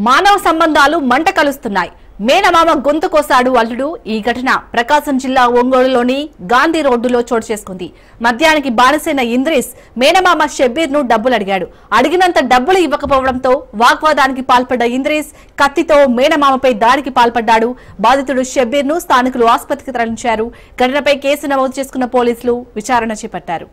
మానవ సంబంధాలు మంట కలుస్తున్నాయి. మేనమామ గొంతు కోసాడు అల్లుడు. ఈ ఘటన ప్రకాశం జిల్లా ఒంగోలులోని గాంధీ రోడ్డులో చోటు చేసుకుంది. మద్యానికి బానిసైన ఇంద్రీస్ మేనమామ షబ్బీర్ ను డబ్బులు అడిగాడు. అడిగినంత డబ్బులు ఇవ్వకపోవడంతో వాగ్వాదానికి పాల్పడ్డ ఇంద్రీస్ కత్తితో మేనమామపై దాడికి పాల్పడ్డాడు. బాధితుడు షబ్బీర్ ను స్థానికులు ఆసుపత్రికి తరలించారు. ఘటనపై కేసు నమోదు చేసుకున్న పోలీసులు విచారణ చేపట్టారు.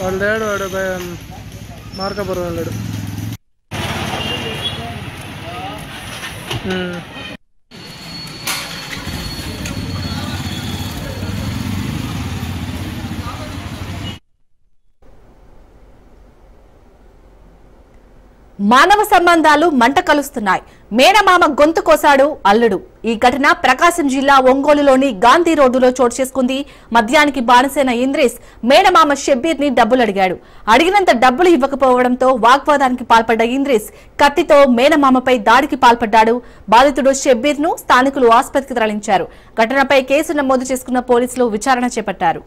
వాళ్ళు లేడు, వాడు మార్కాపురం వెళ్ళాడు. మానవ సంబంధాలు మంట కలుస్తున్నాయి. మేనమామ గొంతు కోసాడు అల్లుడు. ఈ ఘటన ప్రకాశం జిల్లా ఒంగోలులోని గాంధీ రోడ్డులో చోటు చేసుకుంది. మద్యానికి బానిసైన ఇంద్రీస్ మేనమామ షబ్బీర్ ని డబ్బులు అడిగాడు. అడిగినంత డబ్బులు ఇవ్వకపోవడంతో వాగ్వాదానికి పాల్పడ్డ ఇంద్రీస్ కత్తితో మేనమామపై దాడికి పాల్పడ్డాడు. బాధితుడు షబ్బీర్ ను స్థానికులు ఆసుపత్రికి తరలించారు. ఘటనపై కేసు నమోదు చేసుకున్న పోలీసులు విచారణ చేపట్టారు.